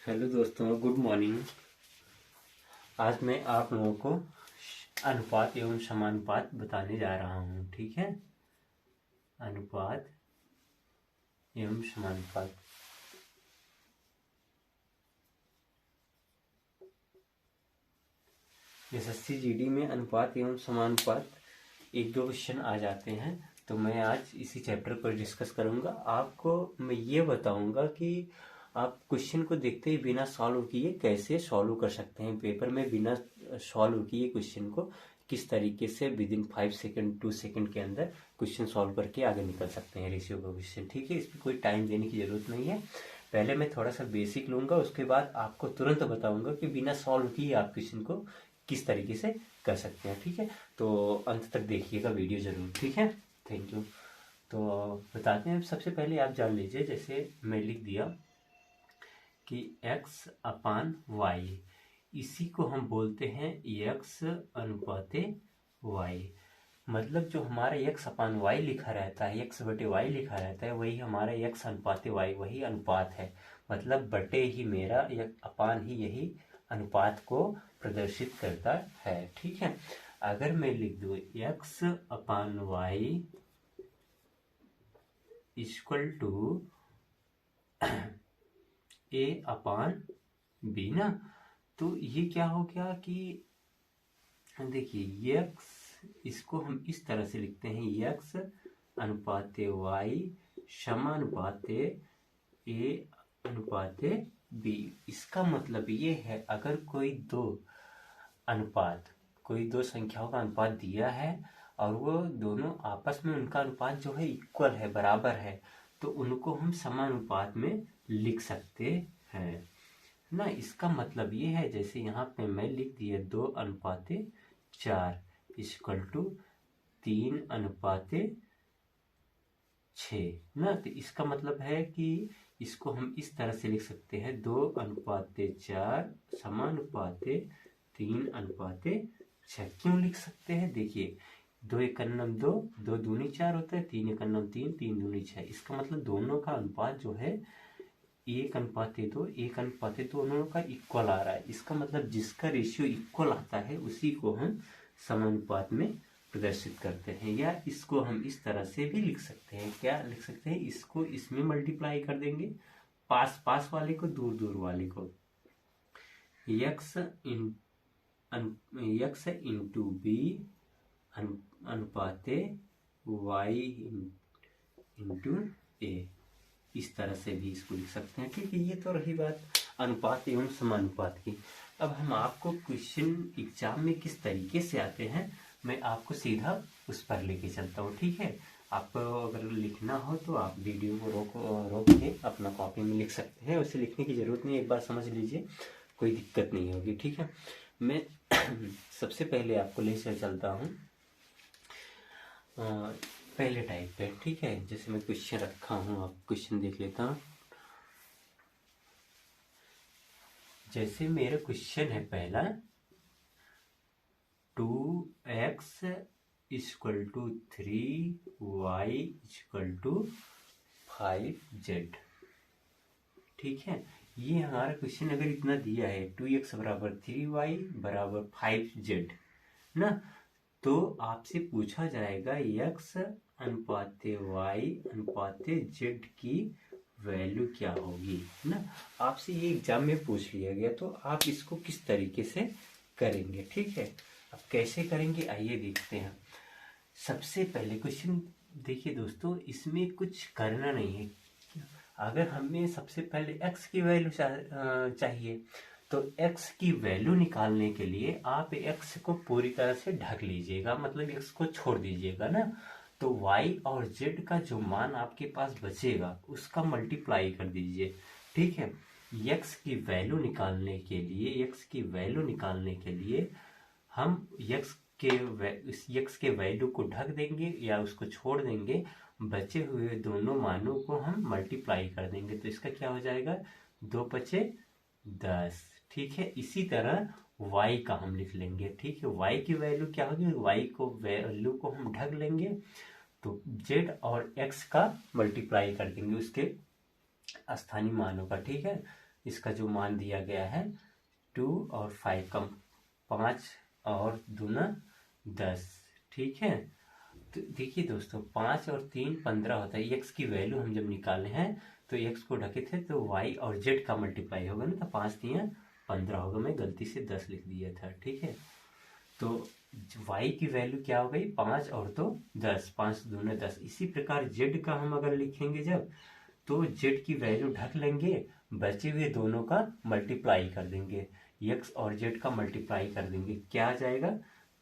Hello दोस्तों, good morning. आज मैं आप लोगों को अनुपात एवं समानुपात बताने जा रहा हूँ। ठीक है, अनुपात एवं समानुपात। एसएससी जीडी में अनुपात एवं समानुपात एक दो क्वेश्चन आ जाते हैं, तो मैं आज इसी चैप्टर पर डिस्कस करूँगा। आपको मैं ये बताऊँगा कि आप क्वेश्चन को देखते ही बिना सॉल्व किए कैसे सॉल्व कर सकते हैं। पेपर में बिना सॉल्व किए क्वेश्चन को किस तरीके से विद इन 5 सेकेंड 2 सेकेंड के अंदर क्वेश्चन सॉल्व करके आगे निकल सकते हैं। रेशियो का क्वेश्चन, ठीक है, इसमें कोई टाइम देने की ज़रूरत नहीं है। पहले मैं थोड़ा सा बेसिक लूँगा, उसके बाद आपको तुरंत बताऊँगा कि बिना सॉल्व किए आप क्वेश्चन को किस तरीके से कर सकते हैं। ठीक है, तो अंत तक देखिएगा वीडियो ज़रूर। ठीक है, थैंक यू। तो बताते हैं, सबसे पहले आप जान लीजिए, जैसे मैं लिख दिया कि x अपान वाई, इसी को हम बोलते हैं x अनुपाते y। मतलब जो हमारा x अपान वाई लिखा रहता है, x बटे वाई लिखा रहता है, वही हमारा x अनुपाते y, वही अनुपात है। मतलब बटे ही मेरा अपान ही यही अनुपात को प्रदर्शित करता है। ठीक है, अगर मैं लिख दूँ x upon Y equal to A upon B ना, तो ये क्या हो गया कि देखिए x, इसको हम इस तरह से लिखते हैं x अनुपाते y समानुपाते a अनुपाते b। इसका मतलब ये है, अगर कोई दो संख्याओं का अनुपात दिया है और वो दोनों आपस में उनका अनुपात जो है इक्वल है, बराबर है, तो उनको हम समानुपात में लिख सकते हैं ना। इसका मतलब ये है, जैसे यहाँ पे मैं लिख दिया 2:4 इक्वल टू 3:6 ना। तो इसका मतलब है कि इसको हम इस तरह से लिख सकते हैं 2:4 समानुपाते 3:6। क्यों लिख सकते हैं? देखिए, 2 एक अन्नम 2, 2 दूनी 4 होता है, 3 एक अन्नम 3, 3 दूनी 6। इसका मतलब दोनों का अनुपात जो है 1:2, 1:2 दोनों का इक्वल आ रहा है। इसका मतलब जिसका रेशियो इक्वल आता है उसी को हम समानुपात में प्रदर्शित करते हैं। या इसको हम इस तरह से भी लिख सकते हैं। क्या लिख सकते हैं? इसको इसमें मल्टीप्लाई कर देंगे, पास पास वाले को, दूर दूर वाले को। x इंटू बी अनुपाते y इंटू ए, इस तरह से भी इसको लिख सकते हैं। ठीक है, ये तो रही बात अनुपात एवं समानुपात की। अब हम आपको क्वेश्चन एग्जाम में किस तरीके से आते हैं, मैं आपको सीधा उस पर लेके चलता हूँ। ठीक है, आपको अगर लिखना हो तो आप वीडियो को रोक के अपना कॉपी में लिख सकते हैं। उसे लिखने की ज़रूरत नहीं, एक बार समझ लीजिए, कोई दिक्कत नहीं होगी। ठीक है, मैं सबसे पहले आपको ले चलता हूँ पहले टाइप पे। ठीक है, जैसे मैं क्वेश्चन रखा हूँ, आप क्वेश्चन देख लेता हूँ। जैसे मेरा क्वेश्चन है पहला, 2x equal to 3y equal to 5z। ठीक है, ये हमारा क्वेश्चन अगर इतना दिया है 2x बराबर 3y बराबर 5z ना, तो आपसे पूछा जाएगा x अनुपाते y अनुपाते z की वैल्यू क्या होगी ना। आपसे ये एग्जाम में पूछ लिया गया, तो आप इसको किस तरीके से करेंगे। ठीक है, अब कैसे करेंगे आइए देखते हैं। सबसे पहले क्वेश्चन देखिए दोस्तों, इसमें कुछ करना नहीं है। अगर हमें सबसे पहले x की वैल्यू चाहिए, तो x की वैल्यू निकालने के लिए आप x को पूरी तरह से ढक लीजिएगा, मतलब x को छोड़ दीजिएगा ना। तो y और z का जो मान आपके पास बचेगा उसका मल्टीप्लाई कर दीजिए। ठीक है, x की वैल्यू निकालने के लिए हम x के वैल्यू को ढक देंगे या उसको छोड़ देंगे, बचे हुए दोनों मानों को हम मल्टीप्लाई कर देंगे। तो इसका क्या हो जाएगा, 2×5 = 10। ठीक है, इसी तरह y का हम लिख लेंगे। ठीक है, y की वैल्यू क्या होगी, y को वैल्यू को हम ढक लेंगे, तो z और x का मल्टीप्लाई कर देंगे उसके स्थानीय मानों का। ठीक है, इसका जो मान दिया गया है 2 और 5 कम 5 और 2 10। ठीक है, तो देखिए दोस्तों 5 और 3 15 होता है। x की वैल्यू हम जब निकाले हैं तो x को ढके थे तो y और z का मल्टीप्लाई होगा ना, तो 5 3 15 होगा। मैं गलती से 10 लिख दिया था। ठीक है, तो y की वैल्यू क्या हो गई 5 और 2 10, 5 2 10। इसी प्रकार z का हम अगर लिखेंगे जब, तो z की वैल्यू ढक लेंगे, बचे हुए दोनों का मल्टीप्लाई कर देंगे, x और z का मल्टीप्लाई कर देंगे। क्या आ जाएगा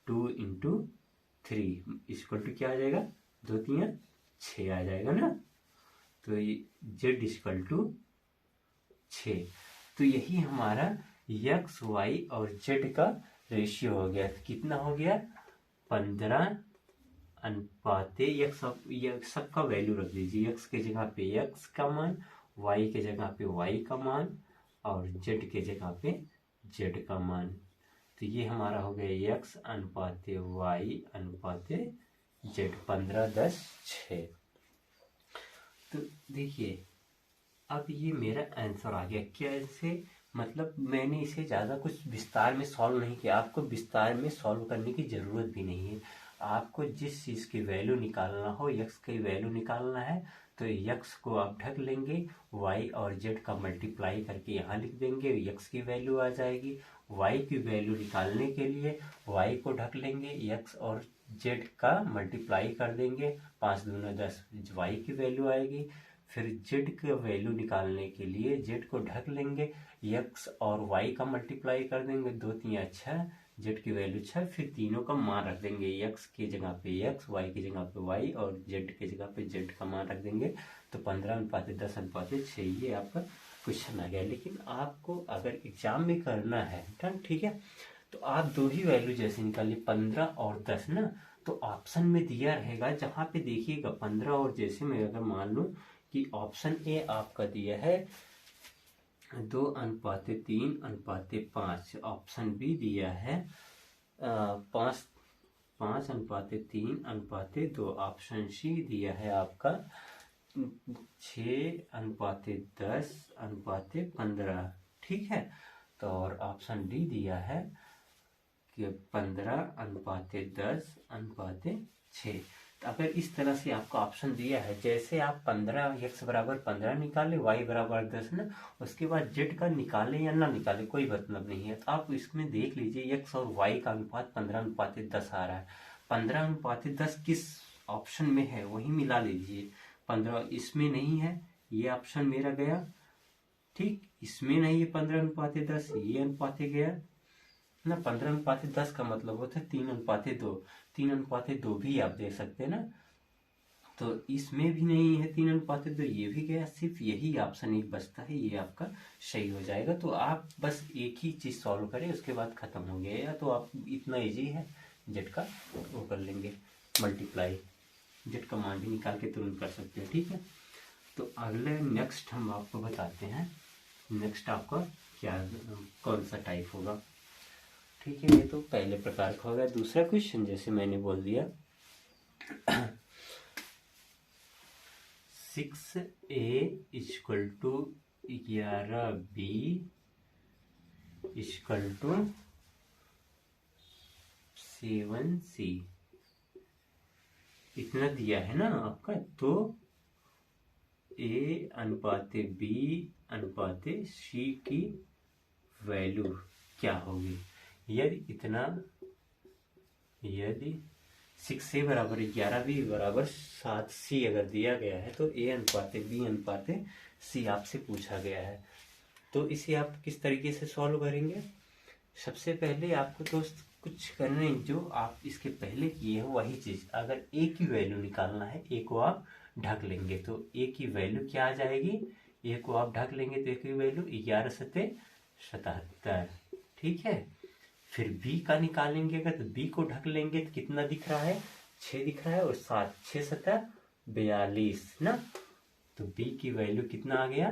2 इंटू 3 इक्वल टू क्या आ जाएगा 2 3 6 आ जाएगा ना। तो ये z इक्वल टू 6। तो यही हमारा x y और z का रेशियो हो गया। कितना हो गया 15 अनुपाते x सब का वैल्यू रख दीजिए। x के जगह पे x का मान, y के जगह पे y का मान और z के जगह पे z का मान। तो ये हमारा हो गया x अनुपाते y अनुपाते z 15 10 6। तो देखिए अब ये मेरा आंसर आ गया। कैसे, मतलब मैंने इसे ज़्यादा कुछ विस्तार में सॉल्व नहीं किया। आपको विस्तार में सॉल्व करने की ज़रूरत भी नहीं है। आपको जिस चीज़ की वैल्यू निकालना हो, x की वैल्यू निकालना है तो x को आप ढक लेंगे, y और z का मल्टीप्लाई करके यहाँ लिख देंगे, x की वैल्यू आ जाएगी। y की वैल्यू निकालने के लिए y को ढक लेंगे, x और z का मल्टीप्लाई कर देंगे, 5 2 10 y की वैल्यू आएगी। फिर z का वैल्यू निकालने के लिए z को ढक लेंगे, x और y का मल्टीप्लाई कर देंगे, 2 3 6 z की वैल्यू 6। फिर तीनों का मान रख देंगे, x की जगह पे x, y की जगह पे y और z की जगह पे z का मान रख देंगे। तो 15 अनुपाते 10 अनुपाते 6 ये आपका क्वेश्चन आ गया। लेकिन आपको अगर एग्जाम में करना है ठीक है, तो आप दो ही वैल्यू जैसे निकालिए 15 और 10 ना, तो ऑप्शन में दिया रहेगा जहाँ पे देखिएगा 15 और जैसे मैं अगर मान लूँ कि ऑप्शन ए आपका दिया है 2 अनुपाते 3 अनुपाते 5, ऑप्शन बी दिया है 5 अनुपाते 3 अनुपाते 2, ऑप्शन सी दिया है आपका 6 अनुपाते 10 अनुपाते 15। ठीक है, तो और ऑप्शन डी दिया है कि 15 अनुपाते 10 अनुपाते 6। तो अगर इस तरह से आपका ऑप्शन दिया है, जैसे आप 15 x बराबर 15 निकाले, y बराबर 10 ना, उसके बाद z का निकाले या ना निकाले कोई मतलब नहीं है। तो आप इसमें देख लीजिए x और y का अनुपात 15 अनुपाते 10 आ रहा है। 15 अनुपाते 10 किस ऑप्शन में है वही मिला लीजिए। 15 इसमें नहीं है, ये ऑप्शन मेरा गया। ठीक, इसमें नहीं है 15 अनुपाते 10, ये अनुपाते गया ना। 15 अनुपाते 10 का मतलब होता है 3 अनुपाते 2, 3 अनुपाते 2 भी आप दे सकते हैं ना। तो इसमें भी नहीं है 3 अनुपाते 2, ये भी गया। सिर्फ यही ऑप्शन एक बचता है, ये आपका सही हो जाएगा। तो आप बस एक ही चीज़ सॉल्व करें, उसके बाद ख़त्म हो गया। या तो आप इतना ईजी है, जेड का वो कर लेंगे मल्टीप्लाई, जेड का मान भी निकाल के तुरंत कर सकते हैं। ठीक है, तो अगले नेक्स्ट हम आपको बताते हैं नेक्स्ट आपका क्या कौन सा टाइप होगा। ठीक है, ये तो पहले प्रकार का होगा। दूसरा क्वेश्चन जैसे मैंने बोल दिया 6a equal to 11b equal to 7c, इतना दिया है ना आपका। तो a अनुपाते b अनुपाते c की वैल्यू क्या होगी। यदि 6a बराबर 11b बराबर 7c अगर दिया गया है, तो a अनुपाते b अनुपाते c आपसे पूछा गया है। तो इसे आप किस तरीके से सॉल्व करेंगे। सबसे पहले आपको दोस्त कुछ करना है, जो आप इसके पहले किए हो वही चीज़। अगर a की वैल्यू निकालना है, a को आप ढक लेंगे, तो a की वैल्यू क्या आ जाएगी। a को आप ढक लेंगे तो a की वैल्यू 11 7 77। ठीक है, फिर b का निकालेंगे अगर, तो b को ढक लेंगे तो कितना दिख रहा है 6 दिख रहा है, और 7 6 7 42 ना। तो b की वैल्यू कितना आ गया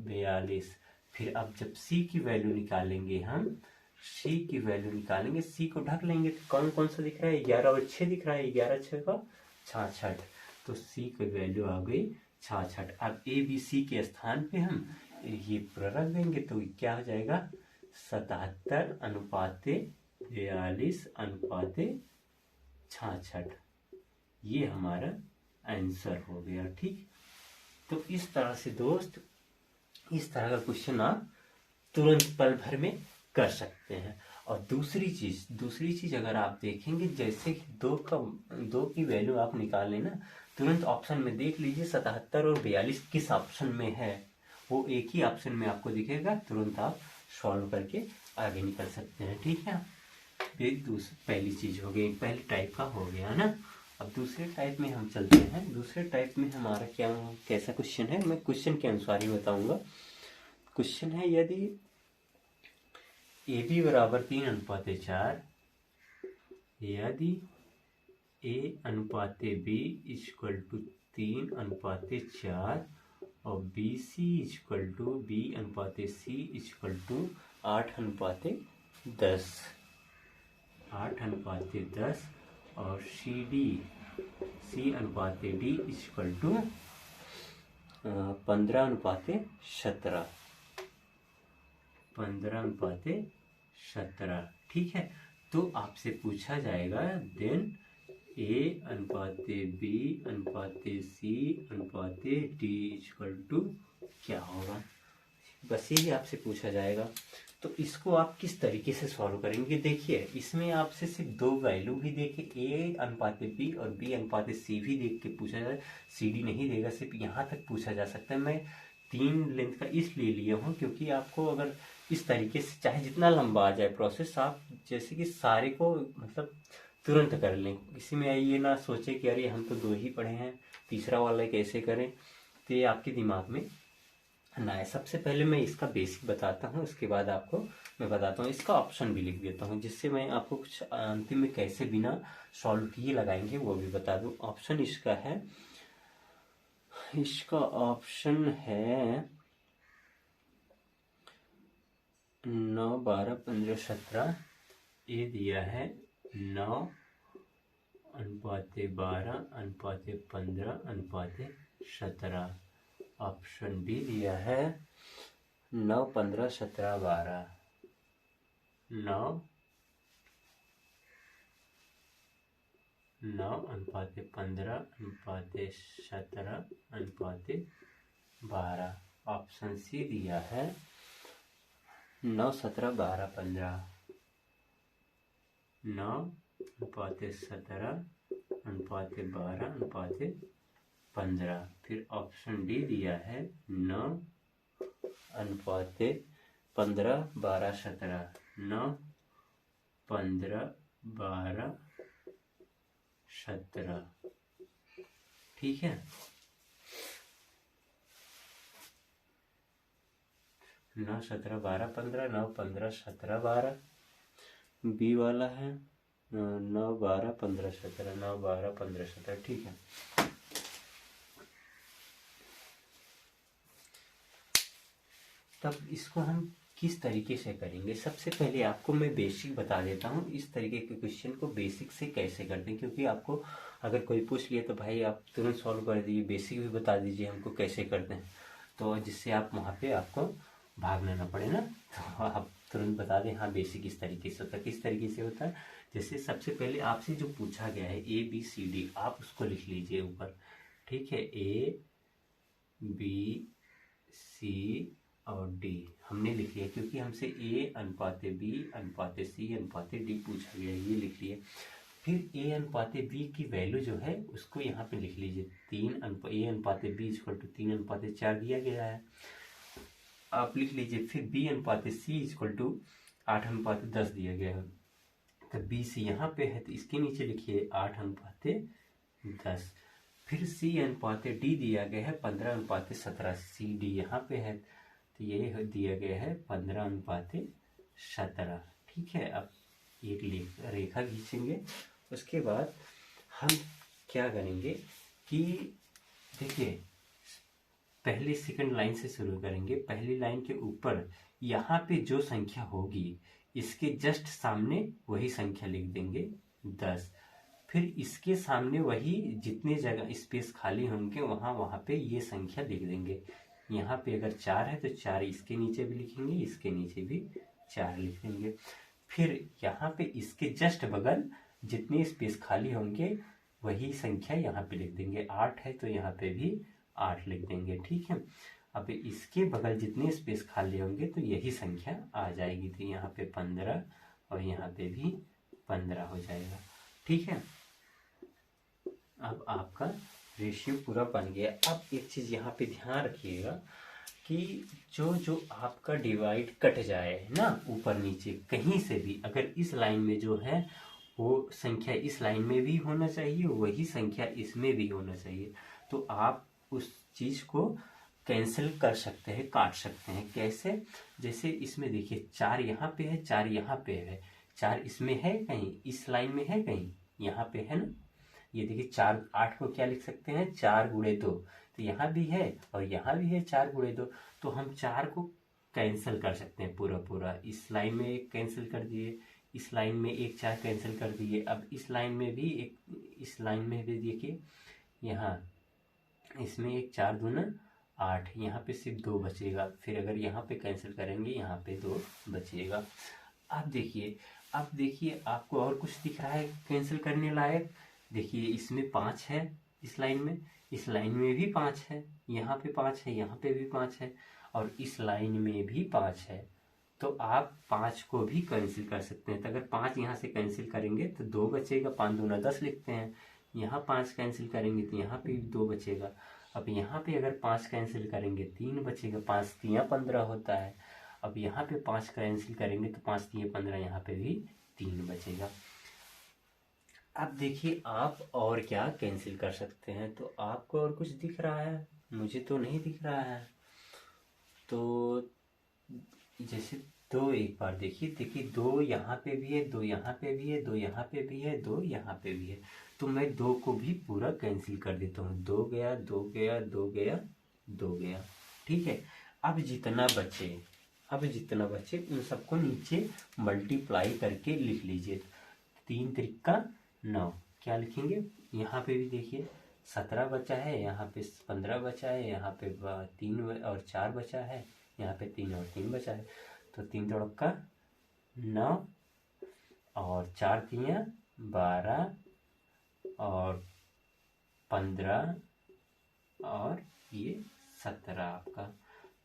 42। फिर अब जब c की वैल्यू निकालेंगे, हम c की वैल्यू निकालेंगे, c को ढक लेंगे तो कौन कौन सा दिख रहा है 11 और 6 दिख रहा है, 11 6 का 66। तो c की वैल्यू आ गई 66। अब a b c के स्थान पे हम ये पूरा रख देंगे तो क्या हो जाएगा 77/42/66। ये हमारा आंसर हो गया। ठीक, तो इस तरह से दोस्त, इस तरह का क्वेश्चन आप तुरंत पल भर में कर सकते हैं। और दूसरी चीज अगर आप देखेंगे, जैसे कि दो की वैल्यू आप निकालें ना, तुरंत ऑप्शन में देख लीजिए 77 और 42 किस ऑप्शन में है, वो एक ही ऑप्शन में आपको दिखेगा, तुरंत आप सॉल्व करके आगे निकल सकते हैं। ठीक है, ये पहली चीज हो गई, पहले टाइप का हो गया ना। अब दूसरे टाइप में हम चलते हैं। दूसरे टाइप में हमारा कैसा क्वेश्चन है, मैं क्वेश्चन के अनुसार ही बताऊंगा। क्वेश्चन है, यदि AB बराबर 3:4, यदि A/B इक्वल टू 3:4 और BC equal to B/C equal to 8:10, 8:10 और C/D इक्वल टू 15:17, 15:17। ठीक है, तो आपसे पूछा जाएगा देन A/B/C/D इक्वल टू क्या होगा, बस यही आपसे पूछा जाएगा। तो इसको आप किस तरीके से सॉल्व करेंगे, देखिए इसमें आपसे सिर्फ दो वैल्यू भी देके A/B और B/C भी देख के पूछा जाए, CD नहीं देगा, सिर्फ यहाँ तक पूछा जा सकता है। मैं 3 लेंथ का इसलिए लिया हूँ क्योंकि आपको अगर इस तरीके से चाहे जितना लंबा आ जाए प्रोसेस, आप जैसे कि सारे को मतलब तुरंत कर लें, इसी में ये ना सोचे कि अरे हम तो 2 ही पढ़े हैं, तीसरा वाला कैसे करें, तो ये आपके दिमाग में ना है। सबसे पहले मैं इसका बेसिक बताता हूँ, उसके बाद आपको मैं बताता हूँ, इसका ऑप्शन भी लिख देता हूँ, जिससे मैं आपको कुछ अंतिम में कैसे बिना सॉल्व किए लगाएंगे वो भी बता दूँ। ऑप्शन इसका है, इसका ऑप्शन है 9, 12, 15, 17। ये दिया है 9:12:15:17। ऑप्शन बी दिया है 9, 15, 17, 12। 9:15:17:12। ऑप्शन सी दिया है 9, 17, 12, 15। 9:17:12:15। फिर ऑप्शन डी दिया है 9:15:12:17। 9:15:12:17। ठीक है, 9, 17, 12, 15, 9, 15, 17, 12। बी वाला है 9, 12, 15, 17, 9, 12, 15, 17। ठीक है, तब इसको हम किस तरीके से करेंगे, सबसे पहले आपको मैं बेसिक बता देता हूँ, इस तरीके के क्वेश्चन को बेसिक से कैसे करते हैं, क्योंकि आपको अगर कोई पूछ लिया तो भाई आप तुरंत सॉल्व कर दीजिए, बेसिक भी बता दीजिए हमको कैसे करते हैं, तो जिससे आप वहाँ पे आपको भागना ना पड़े ना, तो आप तुरंत बता दें हाँ बेसिक इस तरीके से होता है। किस तरीके से होता है, जैसे सबसे पहले आपसे जो पूछा गया है ABCD, आप उसको लिख लीजिए ऊपर। ठीक है, ABC और D हमने लिख लिया, क्योंकि हमसे A/B/C/D पूछा गया है, ये लिख लिए। फिर A/B की वैल्यू जो है उसको यहाँ पे लिख लीजिए, A/B इक्वल टू 3:4 दिया गया है, आप लिख लीजिए। फिर B/C इक्वल टू 8:10 दिया गया है, तो BC यहाँ पे है तो इसके नीचे लिखिए 8:10। फिर C/D दिया गया है 15:17, CD यहाँ पे है तो ये दिया गया है 15:17। ठीक है, अब एक रेखा खींचेंगे, उसके बाद हम क्या करेंगे कि देखिए पहले सेकंड लाइन से शुरू करेंगे। पहली लाइन के ऊपर यहाँ पे जो संख्या होगी इसके जस्ट सामने वही संख्या लिख देंगे 10। फिर इसके सामने वही जितने जगह स्पेस खाली होंगे वहाँ पे ये संख्या लिख देंगे यहाँ पे अगर 4 है तो 4 इसके नीचे भी लिखेंगे, इसके नीचे भी 4 लिखेंगे। फिर यहाँ पे इसके जस्ट बगल जितने स्पेस खाली होंगे वही संख्या यहाँ पे लिख देंगे। 8 है तो यहाँ पे भी 8 लिख देंगे, ठीक है। अब इसके बगल जितने स्पेस खाली होंगे तो यही संख्या आ जाएगी, तो यहाँ पे 15 और यहाँ पे भी 15 हो जाएगा, ठीक है। अब आपका रेशियो पूरा बन गया। अब एक चीज़ यहाँ पे ध्यान रखिएगा कि जो आपका डिवाइड कट जाए ना, ऊपर नीचे कहीं से भी, अगर इस लाइन में जो है वो संख्या इस लाइन में भी होना चाहिए, वही संख्या इसमें भी होना चाहिए, तो आप उस चीज़ को कैंसिल कर सकते हैं, काट सकते हैं। कैसे? जैसे इसमें देखिए 4 यहाँ पे है, 4 यहाँ पे है, 4 इसमें है कहीं, इस लाइन में है कहीं, यहाँ पे है ना। ये देखिए 4, 8 को क्या लिख सकते हैं, 4 गुणे 2, तो यहाँ भी है और यहाँ भी है 4 गुणे 2, तो हम 4 को कैंसिल कर सकते हैं पूरा पूरा। इस लाइन में एक कैंसिल कर दिए, इस लाइन में एक 4 कैंसिल कर दिए, अब इस लाइन में भी एक, इस लाइन में भी देखिए यहाँ इसमें एक 4 दूना 8, यहाँ पे सिर्फ 2 बचेगा, फिर अगर यहाँ पे कैंसिल करेंगे यहाँ पे 2 बचेगा। अब देखिए आपको और कुछ दिख रहा है कैंसिल करने लायक। देखिए इसमें 5 है, इस लाइन में भी 5 है, यहाँ पे 5 है, यहाँ पे भी 5 है, और इस लाइन में भी 5 है, तो आप 5 को भी कैंसिल कर सकते हैं। तो अगर 5 यहाँ से कैंसिल करेंगे तो 2 बचेगा, 5 दूना 10 लिखते हैं। यहाँ 5 कैंसिल करेंगे तो यहाँ पे भी 2 बचेगा। अब यहाँ पे अगर 5 कैंसिल करेंगे 3 बचेगा, 5 3 15 होता है। अब यहाँ पे 5 कैंसिल करेंगे तो 5 3 15, यहाँ पे भी 3 बचेगा। अब देखिए आप और क्या कैंसिल कर सकते हैं, तो आपको और कुछ दिख रहा है? मुझे तो नहीं दिख रहा है। तो जैसे 2 एक बार देखिए 2 यहाँ पे भी है, 2 यहाँ पे भी है, 2 यहाँ पे भी है, 2 यहाँ पे भी है, तो मैं 2 को भी पूरा कैंसिल कर देता हूँ। 2 गया, 2 गया, 2 गया, 2 गया, ठीक है। अब जितना बचे उन सबको नीचे मल्टीप्लाई करके लिख लीजिए। 3 त्रिका 9, क्या लिखेंगे? यहाँ पे भी देखिए 17 बचा है, यहाँ पे 15 बचा है, यहाँ पे 3 और 4 बचा है, यहाँ पे 3 और 3 बचा है, तो 3 तड़का 9 और 4 तियाँ 12 और 15 और ये 17 आपका।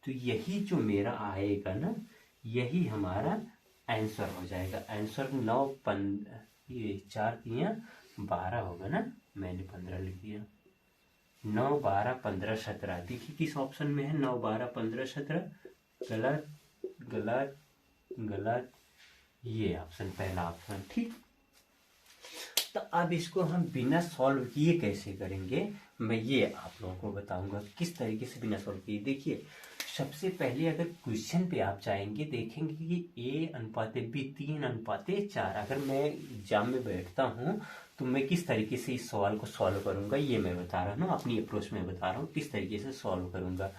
तो यही जो मेरा आएगा ना, यही हमारा आंसर हो जाएगा। आंसर 9 15, ये 4 तियाँ 12 होगा ना, मैंने 15 लिख दिया। 9 12 15 17, देखिए किस ऑप्शन में है 9 12 15 17? गलत गलत गलत, ये ऑप्शन पहला ऑप्शन, ठीक। तो अब इसको हम बिना सॉल्व किए कैसे करेंगे, मैं ये आप लोगों को बताऊंगा किस तरीके से बिना सॉल्व किए। देखिए सबसे पहले अगर क्वेश्चन पे आप जाएंगे, देखेंगे कि A/B 3/4। अगर मैं एग्जाम में बैठता हूँ तो मैं किस तरीके से इस सवाल को सॉल्व करूंगा, ये मैं बता रहा हूँ, अपनी अप्रोच में बता रहा हूँ किस तरीके से सॉल्व करूंगा।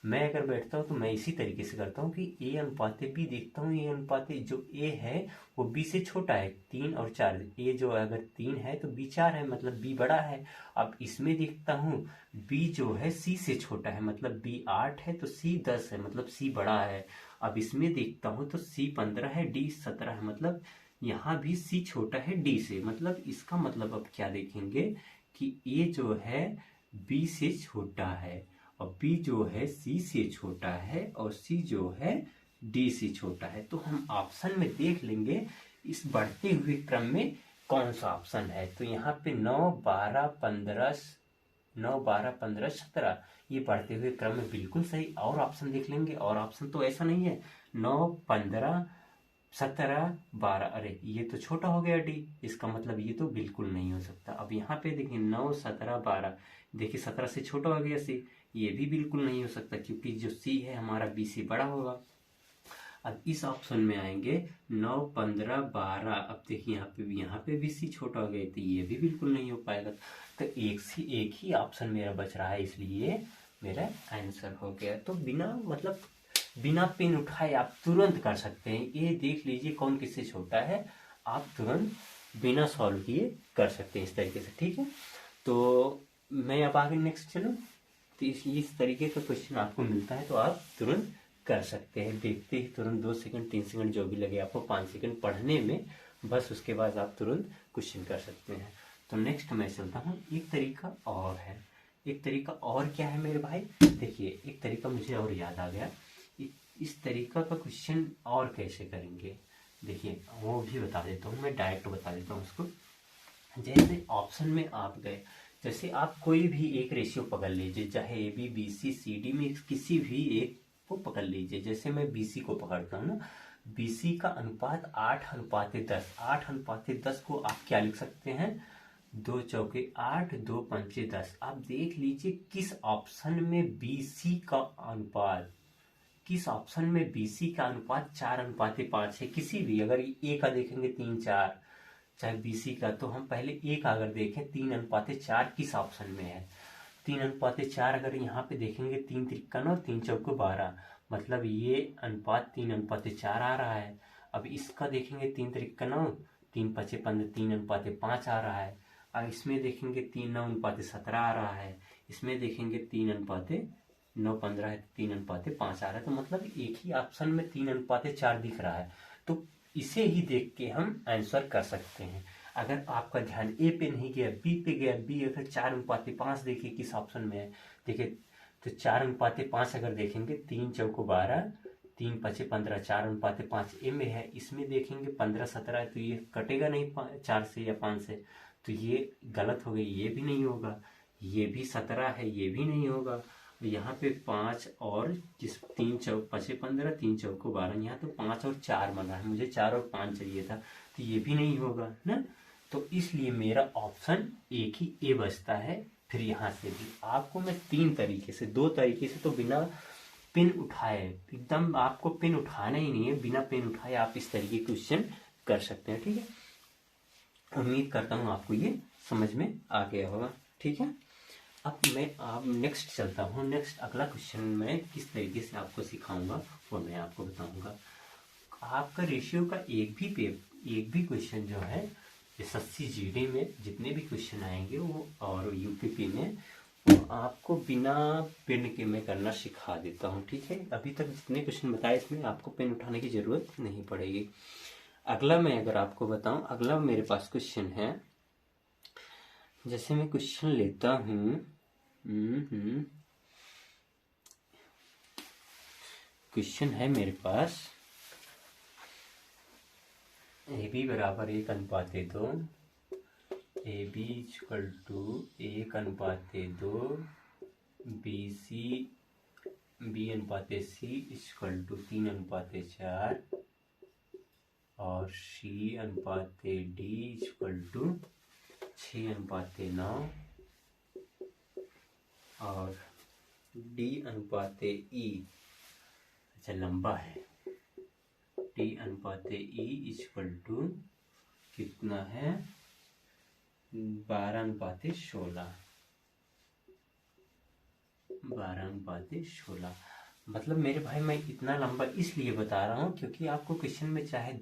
मैं अगर बैठता हूँ तो मैं इसी तरीके से करता हूँ कि A/B देखता हूँ, A/, जो A है वो B से छोटा है, 3 और 4, A जो अगर 3 है तो B 4 है, मतलब B बड़ा है। अब इसमें देखता हूँ B जो है C से छोटा है, मतलब B 8 है तो C 10 है, मतलब C बड़ा है। अब इसमें देखता हूँ तो C 15 है, D 17 है, मतलब यहाँ भी C छोटा है D से। मतलब इसका मतलब अब क्या देखेंगे कि A जो है B से छोटा है और B जो है C से छोटा है और C जो है D से छोटा है। तो हम ऑप्शन में देख लेंगे इस बढ़ते हुए क्रम में कौन सा ऑप्शन है। तो यहाँ पे 9 12 15 17, ये बढ़ते हुए क्रम में बिल्कुल सही। और ऑप्शन देख लेंगे, और ऑप्शन तो ऐसा नहीं है 9 15 17 12, अरे ये तो छोटा हो गया D, इसका मतलब ये तो बिल्कुल नहीं हो सकता। अब यहाँ पे देखिए 9 17 12, देखिए 17 से छोटा हो गया C, ये भी बिल्कुल नहीं हो सकता क्योंकि जो C है हमारा B से बड़ा होगा। अब इस ऑप्शन में आएंगे 9 15 12, अब देखिए यहाँ पे भी C छोटा हो गया, तो ये भी बिल्कुल नहीं हो पाएगा। तो एक ही ऑप्शन मेरा बच रहा है, इसलिए मेरा आंसर हो गया। तो बिना पेन उठाए आप तुरंत कर सकते हैं। ये देख लीजिए कौन किससे छोटा है, आप तुरंत बिना सॉल्व किए कर सकते हैं इस तरीके से, ठीक है। तो मैं अब आगे नेक्स्ट चलूँ। तो इस तरीके का क्वेश्चन आपको मिलता है तो आप तुरंत कर सकते हैं, देखते ही तुरंत 2 सेकंड 3 सेकंड जो भी लगे आपको, 5 सेकंड पढ़ने में, बस उसके बाद आप तुरंत क्वेश्चन कर सकते हैं। तो नेक्स्ट मैं चलता हूँ, एक तरीका और है। एक तरीका और क्या है मेरे भाई, देखिए एक तरीका मुझे और याद आ गया। इस तरीका का क्वेश्चन और कैसे करेंगे, देखिए वो भी बता देता हूँ, मैं डायरेक्ट बता देता हूँ उसको। जैसे ऑप्शन में आप गए, जैसे आप कोई भी एक रेशियो पकड़ लीजिए, चाहे A B B C C D में किसी भी एक को पकड़ लीजिए। जैसे मैं बी सी को पकड़ता हूँ ना, बी सी का अनुपात 8:10, 8:10 को आप क्या लिख सकते हैं, 2 चौके 8, 2 पंचे 10। आप देख लीजिए किस ऑप्शन में बी सी का अनुपात, किस ऑप्शन में बीसी का अनुपात 4:5 है। किसी भी, अगर ए का देखेंगे 3:4, चाहे बीसी का, तो हम पहले ए का अगर देखें 3:4 किस ऑप्शन में है, 3:4 अगर यहाँ पे देखेंगे 3 तिरकन और 3 चौको 12, मतलब ये अनुपात 3:4 आ रहा है। अब इसका देखेंगे 3 तिरकन और 3 पचे 15, 3:5 आ रहा है। अब इसमें देखेंगे 3:9:17 आ रहा है। इसमें देखेंगे 3:9:15 है, 3:5 आ रहा है। तो मतलब एक ही ऑप्शन में 3:4 दिख रहा है, तो इसे ही देख के हम आंसर कर सकते हैं। अगर आपका ध्यान ए पे नहीं गया, बी पे गया, बी अगर 4:5 देखिए किस ऑप्शन में है, देखिए तो 4:5 अगर देखेंगे, 3 चौको 12, 3 पचे 15, 4:5 ए में है। इसमें देखेंगे 15:17 है, तो ये कटेगा नहीं 4 से या 5 से, तो ये गलत हो गई, ये भी नहीं होगा। ये भी 17 है, ये भी नहीं होगा। यहाँ पे 5 और जिस 3 चौक पचे 15, 3 चौको 12, यहाँ तो 5 और 4 बना है, मुझे 4 और 5 चाहिए था, तो ये भी नहीं होगा ना। तो इसलिए मेरा ऑप्शन एक ही ए बचता है। फिर यहाँ से भी आपको मैं 3 तरीके से, 2 तरीके से, तो बिना पेन उठाए, एकदम आपको पेन उठाना ही नहीं है, बिना पेन उठाए आप इस तरीके क्वेश्चन कर सकते हैं। ठीक है, उम्मीद करता हूँ आपको ये समझ में आ गया होगा। ठीक है, अब मैं आप नेक्स्ट चलता हूँ। नेक्स्ट अगला क्वेश्चन मैं किस तरीके से आपको सिखाऊंगा वो मैं आपको बताऊंगा। आपका रेशियो का एक भी क्वेश्चन जो है, एसएससी जीडी में जितने भी क्वेश्चन आएंगे वो, और यूपीपी में, वो आपको बिना पेन के मैं करना सिखा देता हूँ। ठीक है, अभी तक जितने क्वेश्चन बताए इसमें आपको पेन उठाने की जरूरत नहीं पड़ेगी। अगला मैं अगर आपको बताऊं, अगला मेरे पास क्वेश्चन है। जैसे मैं क्वेश्चन लेता हूँ, क्वेश्चन है मेरे पास, ए बी बराबर 1:2, A B equal to 1:2, B C B/C equal to 3:4, और C/D इक्वल टू 6:9, और D/E, अच्छा लंबा है, D/E इक्वल टू कितना है, 12:16, 12:16। मतलब मेरे भाई मैं इतना लंबा इसलिए बता रहा हूँ क्योंकि आपको क्वेश्चन में चाहे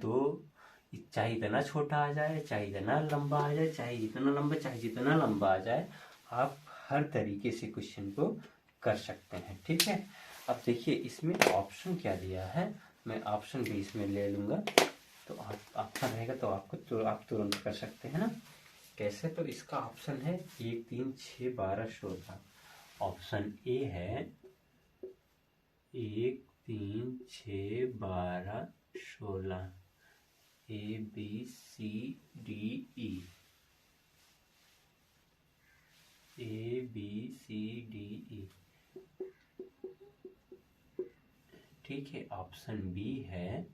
इतना छोटा आ जाए, चाहे इतना लंबा आ जाए, चाहे इतना लंबा, चाहे जितना लंबा आ जाए, आप हर तरीके से क्वेश्चन को कर सकते हैं। ठीक है, अब देखिए इसमें ऑप्शन क्या दिया है, मैं ऑप्शन भी इसमें ले लूँगा, तो ऑप्शन रहेगा तो आप तुरंत कर सकते हैं ना। कैसे, तो इसका ऑप्शन है 1, 3, 6, 12, 16। ऑप्शन ए है 1, 3, 6, 12, 16, ABCDE, ABCDE। ठीक है, ऑप्शन बी है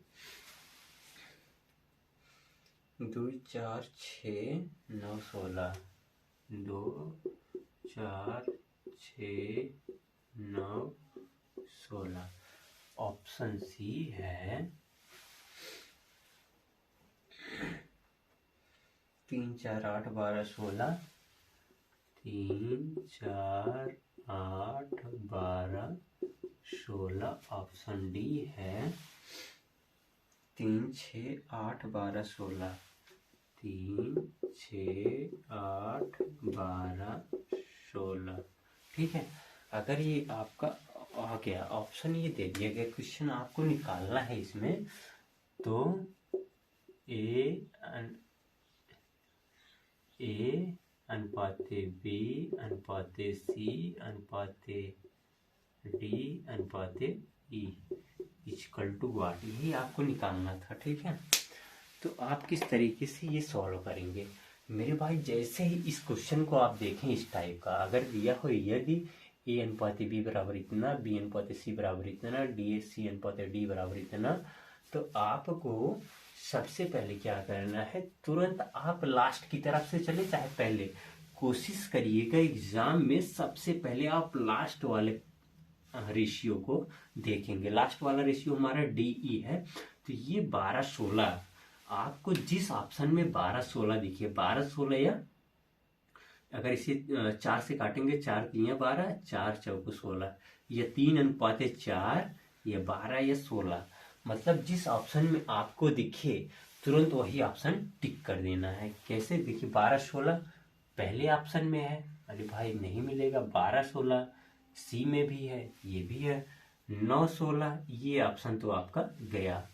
2, 4, 6, 9, 16, 2, 4, 6, 9, 16। ऑप्शन सी है 3, 4, 8, 12, 16, 3, 4, 8, 12, 16। ऑप्शन डी है 3, 6, 8, 12, 16, 3, 6, 8, 12, 16। ठीक है, अगर ये आपका आ गया ऑप्शन, ये दे दिया गया क्वेश्चन, आपको निकालना है इसमें, तो ए अनुपाते बी अनुपाते सी अनुपाते डी अनुपाते ई इक्वल टू वाट, यही आपको निकालना था। ठीक है, तो आप किस तरीके से ये सॉल्व करेंगे मेरे भाई? जैसे ही इस क्वेश्चन को आप देखें इस टाइप का, अगर दिया हो यदि ए अनुपात बी बराबर इतना, बी अनुपात सी बराबर इतना, डी सी अनुपात डी बराबर इतना, तो आपको सबसे पहले क्या करना है, तुरंत आप लास्ट की तरफ से चले, चाहे पहले कोशिश करिएगा एग्जाम में सबसे पहले आप लास्ट वाले रेशियो को देखेंगे। लास्ट वाला रेशियो हमारा DE है, तो ये 12-16, आपको जिस ऑप्शन में 12-16 दिखिए, 12-16 या अगर इसे 4 से काटेंगे, 4 3 12, 4 4 16, या 3 अनुपात 4, या 12 या 16, मतलब जिस ऑप्शन में आपको दिखे तुरंत वही ऑप्शन टिक कर देना है। कैसे? देखिए 12-16 पहले ऑप्शन में है, अरे भाई नहीं मिलेगा। 12-16 सी में भी है, ये भी है। 9-16 ये ऑप्शन तो आपका गया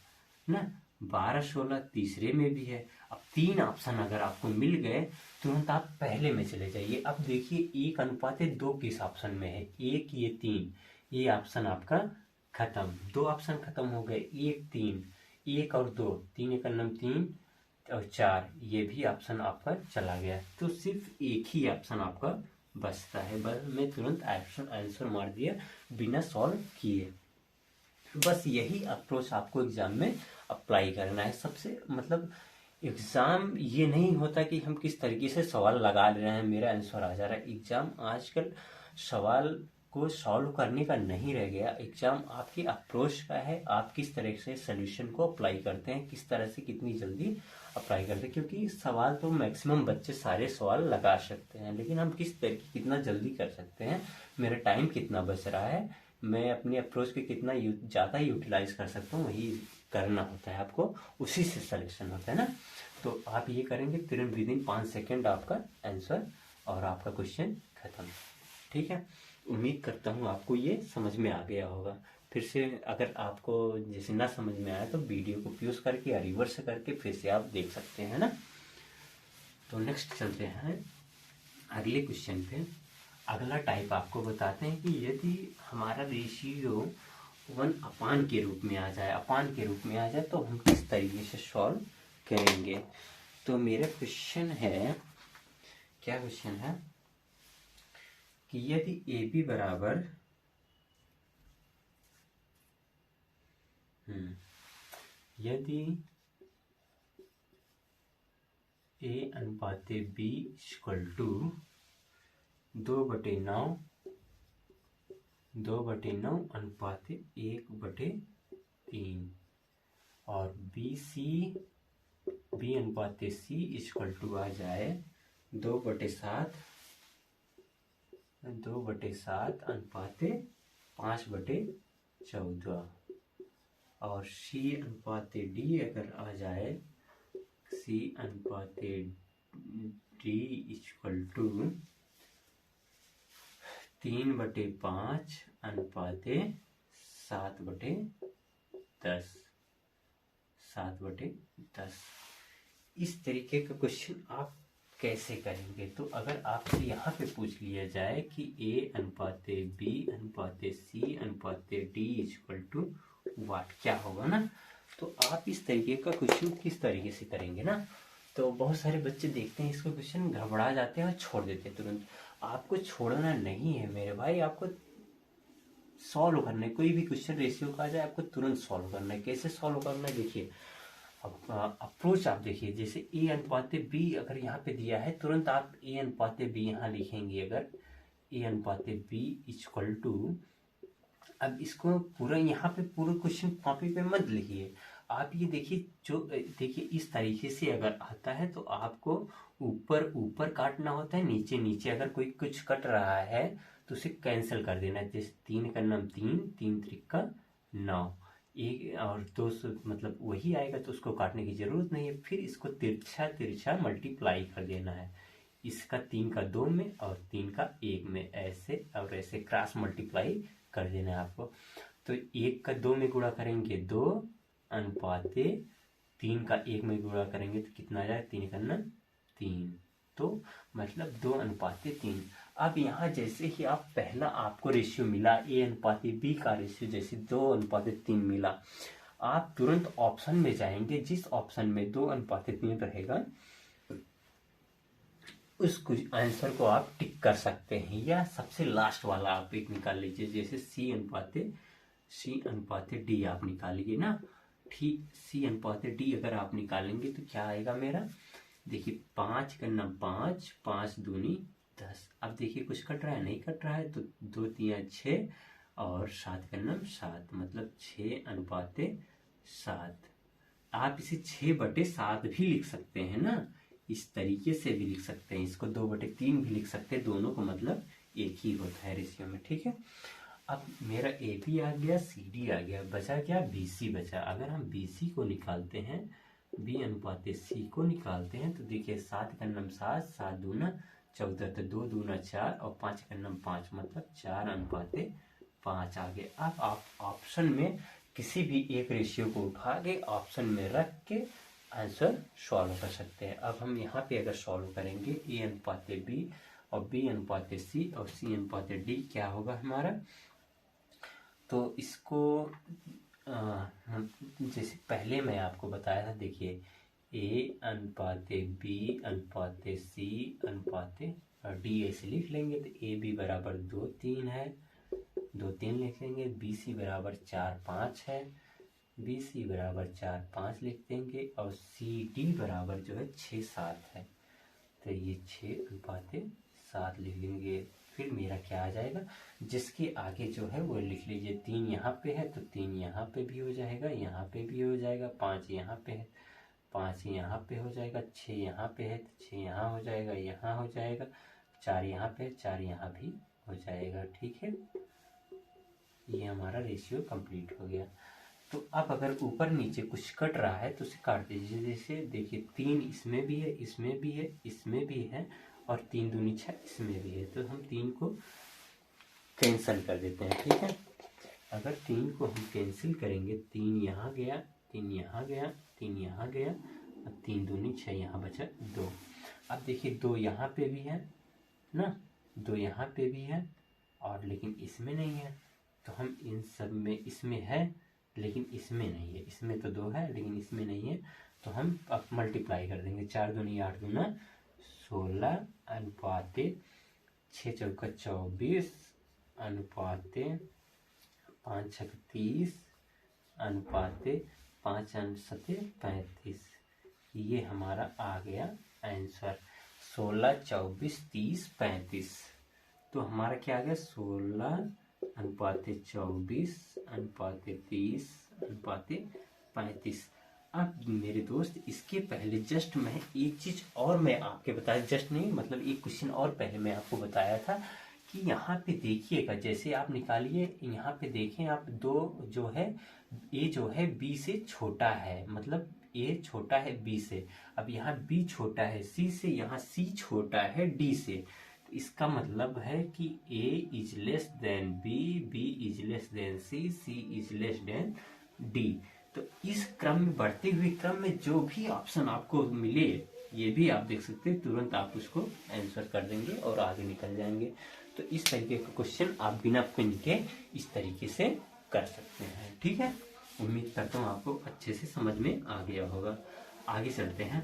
ना। 12-16 तीसरे में भी है। अब 3 ऑप्शन अगर आपको मिल गए, तुरंत आप पहले में चले जाइए। अब देखिए 1 अनुपात 2 किस ऑप्शन में है, 1 ये 3, ये ऑप्शन आपका खत्म। 2 ऑप्शन खत्म हो गए, 1 3, 1 और 2, 3 एक नम 3 और 4, ये भी ऑप्शन आपका चला गया। तो सिर्फ एक ही ऑप्शन आपका बचता है। बस मैं तुरंत आंसर मार दिया बिना सॉल्व किए। बस यही अप्रोच आपको एग्जाम में अप्लाई करना है। सबसे मतलब एग्जाम ये नहीं होता कि हम किस तरीके से सवाल लगा ले रहे हैं मेरा आंसर आ जा रहा है। एग्जाम आजकल सवाल को सॉल्व करने का नहीं रह गया, एग्जाम आपकी अप्रोच का है। आप किस तरह से सोल्यूशन को अप्लाई करते हैं, किस तरह से कितनी जल्दी अप्लाई करते हैं। क्योंकि सवाल तो मैक्सिमम बच्चे सारे सवाल लगा सकते हैं, लेकिन हम किस तरीके कितना जल्दी कर सकते हैं, मेरा टाइम कितना बच रहा है, मैं अपनी अप्रोच के कितना ज़्यादा यूटिलाइज कर सकता हूँ, वही करना होता है आपको, उसी से सिलेक्शन होता है ना। तो आप ये करेंगे तुरंत विदिन 5 सेकेंड आपका आंसर और आपका क्वेश्चन खत्म। ठीक है, उम्मीद करता हूँ आपको ये समझ में आ गया होगा। फिर से अगर आपको जैसे ना समझ में आया तो वीडियो को पॉज करके या रिवर्स करके फिर से आप देख सकते हैं ना। तो नेक्स्ट चलते हैं अगले क्वेश्चन पे। अगला टाइप आपको बताते हैं कि यदि हमारा रेशियो 1 के रूप में आ जाए, अपान के रूप में आ जाए, तो हम किस तरीके से सॉल्व करेंगे। तो मेरा क्वेश्चन है, क्या क्वेश्चन है कि यदि AB बराबर यदि A अनुपात B इक्वल टू 2/9 अनुपात 1/3 और B अनुपात C इक्वल टू आ जाए 2/7 अनुपात 5/14 और C अनुपात D अगर आ जाए, C अनुपात D इक्वल टू 3/5 अनुपात 7/10। इस तरीके का क्वेश्चन आप कैसे करेंगे। तो अगर आपसे यहाँ पे पूछ लिया जाए कि A अनुपात B अनुपात C अनुपात D इक्वल टू वाट, क्या होगा ना। तो आप इस तरीके का क्वेश्चन किस तरीके से करेंगे ना। तो बहुत सारे बच्चे देखते हैं इसको क्वेश्चन, घबरा जाते हैं और छोड़ देते हैं तुरंत। आपको छोड़ना नहीं है मेरे भाई, आपको सॉल्व करना है। कोई भी क्वेश्चन रेशियो का आ जाए आपको तुरंत सॉल्व करना है। कैसे सॉल्व करना है देखिए, अब अप्रोच आप देखिए। जैसे A अनुपात B अगर यहाँ पे दिया है, तुरंत आप A अनुपात B यहाँ लिखेंगे। अगर A अनुपात B इक्वल टू, अब इसको पूरा यहाँ पे पूरा क्वेश्चन कॉपी पे मत लिखिए, आप ये देखिए। जो देखिए इस तरीके से अगर आता है तो आपको ऊपर ऊपर काटना होता है, नीचे नीचे। अगर कोई कुछ कट रहा है तो उसे कैंसिल कर देना है। जैसे 3 का नाम 3, 3 त्रिका 9, एक और 2 मतलब वही आएगा, तो उसको काटने की जरूरत नहीं है। फिर इसको तिरछा तिरछा मल्टीप्लाई कर देना है। इसका 3 का 2 में और 3 का 1 में, ऐसे और ऐसे क्रॉस मल्टीप्लाई कर देना है आपको। तो 1 का 2 में गुणा करेंगे 2 अनुपाते 3 का 1 में गुणा करेंगे तो कितना आ जाएगा, 3 करना 3, तो मतलब 2 अनुपाते 3। अब यहाँ जैसे ही आप पहला आपको रेशियो मिला ए अनुपाते बी का रेशियो जैसे 2 अनुपाते 3 मिला, आप तुरंत ऑप्शन में जाएंगे, जिस ऑप्शन में 2 अनुपाते 3 रहेगा उस आंसर को आप टिक कर सकते हैं, या सबसे लास्ट वाला आप एक निकाल लीजिए, जैसे सी अनुपाते डी आप निकालिए ना। ठीक, सी अनुपाते डी अगर आप निकालेंगे तो क्या आएगा मेरा, देखिए 5 करना 5, 5 दूनी 10। अब देखिए कुछ कट रहा है, नहीं कट रहा है, तो 2 3 6 और 7 करना 7, मतलब 6 अनुपाते 7। आप इसे 6/7 भी लिख सकते हैं ना, इस तरीके से भी लिख सकते हैं, इसको 2/3 भी लिख सकते हैं, दोनों को मतलब एक ही होता है रेशियो में। ठीक है, अब मेरा ए बी आ गया, सी डी आ गया, बचा क्या, बी सी बचा। अगर हम बी सी को निकालते हैं, बी अनुपाते सी को निकालते हैं, तो देखिए 7 का नम 7, 7 दूना 14, तो 2 दूना 4 और 5 का नम 5, मतलब 4 अनुपाते 5 आ गए। अब आप ऑप्शन में किसी भी एक रेशियो को उठा के ऑप्शन में रख के आंसर सॉल्व कर सकते हैं। अब हम यहाँ पे अगर सॉल्व करेंगे, ए अनुपाते बी और बी अनुपाते सी और सी अनुपाते डी क्या होगा हमारा, तो इसको जैसे पहले मैं आपको बताया था, देखिए ए अनुपाते बी अनुपाते सी अनुपाते डी ऐसे लिख लेंगे, तो ए बी बराबर 2 3 है, 2 3 लिख लेंगे, बी सी बराबर 4 5 है, बी सी बराबर 4 5 लिख देंगे, और सी डी बराबर जो है 6 7 है, तो ये 6 अनुपाते 7 लिख लेंगे। फिर मेरा क्या आ जाएगा, जिसके आगे जो है वो लिख लीजिए, 3 यहाँ पे है तो 3 यहाँ पे भी हो जाएगा, यहाँ पे भी हो जाएगा, 5 यहाँ पे है 5 यहाँ पे हो जाएगा, 6 यहाँ पे है तो 6 यहाँ हो जाएगा, यहाँ हो जाएगा, 4 यहाँ पे 4 यहाँ भी हो जाएगा। ठीक है, ये हमारा रेशियो कंप्लीट हो गया। तो अब अगर ऊपर नीचे कुछ कट रहा है तो उसे काट दीजिए, जैसे देखिए 3 इसमें भी है, इसमें भी है, इसमें भी है, और 3 दूनी 6 इसमें भी है, तो हम 3 को कैंसिल कर देते हैं। ठीक है, अगर 3 को हम कैंसिल करेंगे, 3 यहाँ गया, 3 यहाँ गया, 3 यहाँ गया, और 3 दूनी 6 यहाँ बचा 2। अब देखिए 2 यहाँ पे भी है ना, 2 यहाँ पे भी है, और लेकिन इसमें नहीं है, तो हम इन सब में, इसमें है लेकिन इसमें नहीं है, इसमें तो 2 है लेकिन इसमें नहीं है, तो हम अब मल्टीप्लाई कर देंगे, 4 दूनी 8 दूना 16 अनुपाते 6 चौका 24 अनुपाते 5 छक 30 अनुपाते 5 सते 35। ये हमारा आ गया आंसर, 16 24 30 35। तो हमारा क्या आ गया, 16 अनुपाते 24 अनुपाते 30 अनुपाते 35। अब मेरे दोस्त इसके पहले जस्ट मैं एक चीज और मैं आपके बताया, जस्ट नहीं मतलब एक क्वेश्चन और पहले मैं आपको बताया था कि यहाँ पे देखिएगा, जैसे आप निकालिए, यहाँ पे देखें आप, 2 जो है ए जो है बी से छोटा है, मतलब ए छोटा है बी से, अब यहाँ बी छोटा है सी से, यहाँ सी छोटा है डी से, इसका मतलब है कि A is less than B, B is less than C, C is less than D. तो इस क्रम में, बढ़ते हुए क्रम में जो भी ऑप्शन आपको मिले, ये भी आप देख सकते हैं, तुरंत आप उसको आंसर कर देंगे और आगे निकल जाएंगे। तो इस तरीके का क्वेश्चन आप बिना पिन के इस तरीके से कर सकते हैं। ठीक है, उम्मीद करता हूँ आपको अच्छे से समझ में आ गया होगा। आगे चलते हैं,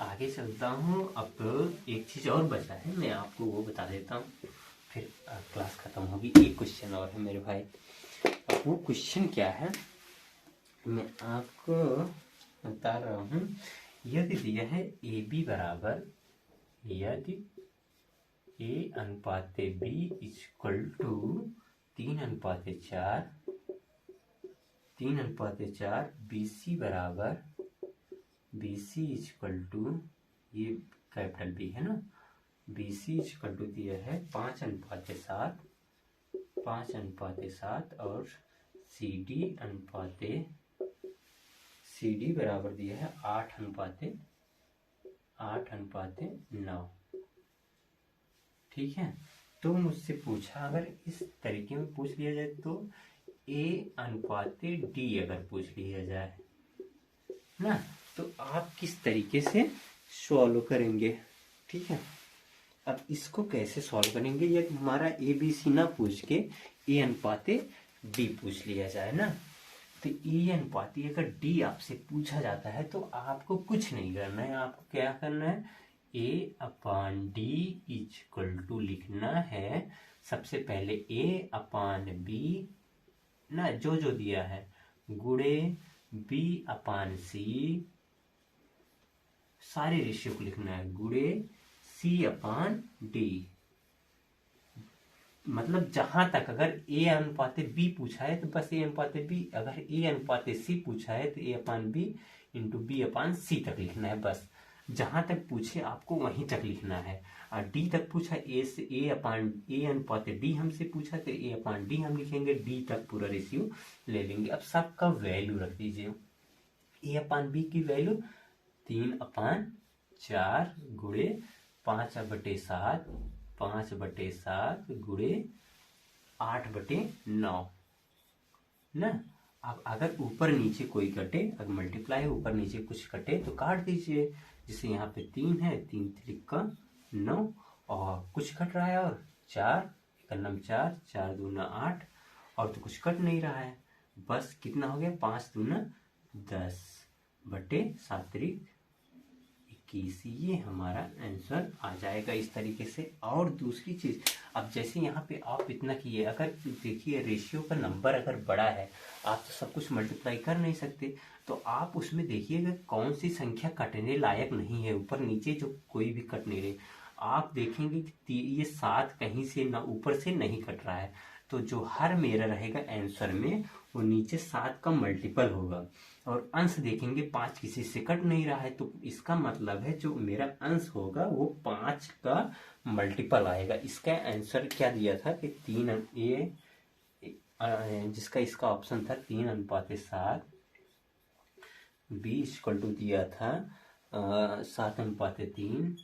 आगे चलता हूँ। अब एक चीज और बचा है, मैं आपको वो बता देता हूँ, फिर क्लास खत्म होगी। एक क्वेश्चन और है मेरे भाई, अब वो क्वेश्चन क्या है मैं आपको बता रहा हूँ। यदि दिया है ए बी बराबर, यदि ए अनुपाते B equal to 3:4, 3:4, B C बराबर, बी सी इक्वल टू, ये कैपिटल बी है ना, बी सी इक्वल टू दिया है 5:7, 5:7, और सी डी बराबर दिया है 8:8। 8:9। ठीक है, तो मुझसे पूछा, अगर इस तरीके में पूछ लिया जाए तो A/D अगर पूछ लिया जाए ना, तो आप किस तरीके से सॉल्व करेंगे। ठीक है, अब इसको कैसे सॉल्व करेंगे, ये हमारा ABC ना पूछ के A/D पूछ लिया जाए ना, तो A/D अगर D आपसे पूछा जाता है तो आपको कुछ नहीं करना है, आपको क्या करना है, A/D इक्वल टू लिखना है सबसे पहले A/B ना, जो जो दिया है, गुणे B/C, सारे रेशियो को लिखना है, गुणे C/D। मतलब जहां तक अगर A/B पूछा है तो बस A/B, अगर A/C पूछा है तो A/B इंटू B/C तक लिखना है, बस जहां तक पूछे आपको वहीं तक लिखना है। और डी तक पूछा, A/D हमसे पूछा तो A/D हम लिखेंगे, डी तक पूरा रेशियो ले लेंगे। अब सबका वैल्यू रख दीजिए, A/B की वैल्यू 3/4 गुणे 5/7, 5/7 गुणे 8/9 ना। अब अगर ऊपर नीचे कोई कटे, अगर मल्टीप्लाई ऊपर नीचे कुछ कटे तो काट दीजिए। जैसे यहाँ पे 3 है, 3 त्रिका 9, और कुछ कट रहा है, और 4 एकन्नम 4, 4 दूना 8, और तो कुछ कट नहीं रहा है, बस कितना हो गया, 5 दूना 10 बटे 7 त्रिक 21, ये हमारा आंसर आ जाएगा इस तरीके से। और दूसरी चीज, अब जैसे यहाँ पे आप इतना किए, अगर देखिए रेशियो का नंबर अगर बड़ा है, आप तो सब कुछ मल्टीप्लाई कर नहीं सकते, तो आप उसमें देखिएगा कौन सी संख्या कटने लायक नहीं है, ऊपर नीचे जो कोई भी कट नहीं रहे। आप देखेंगे कि ये 7 कहीं से ना ऊपर से नहीं कट रहा है, तो जो हर मेरा रहेगा आंसर में वो नीचे 7 का मल्टीपल होगा। और अंश देखेंगे 5 किसी से कट नहीं रहा है, तो इसका मतलब है जो मेरा अंश होगा वो 5 का मल्टीपल आएगा। इसका आंसर क्या दिया था कि 3 जिसका इसका ऑप्शन था 3:7, बी इक्वल टू दिया था 7:3,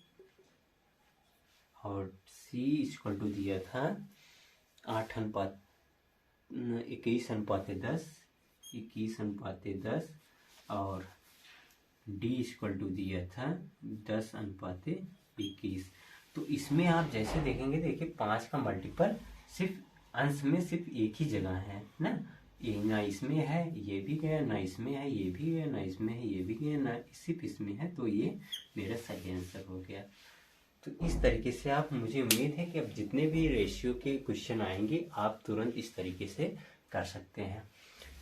और सी इक्वल टू दिया था 21:10, 21:10, और डी इक्वल टू दिया था 10:21। तो इसमें आप जैसे देखेंगे, देखिए 5 का मल्टीपल सिर्फ अंश में सिर्फ एक ही जगह है ना, ये ना इसमें है ये भी गया, ना इसमें है ये भी गया, ना इसमें है ये भी गया, ना सिर्फ इसमें है, तो ये मेरा सही आंसर हो गया। तो इस तरीके से आप, मुझे उम्मीद है कि अब जितने भी रेशियो के क्वेश्चन आएंगे आप तुरंत इस तरीके से कर सकते हैं।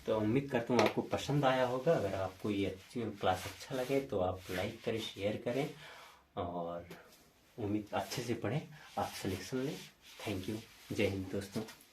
तो उम्मीद करता हूँ आपको पसंद आया होगा। अगर आपको ये अच्छी क्लास अच्छा लगे तो आप लाइक करें, शेयर करें, और उम्मीद अच्छे से पढ़ें, आप सिलेक्शन लें। थैंक यू, जय हिंद दोस्तों।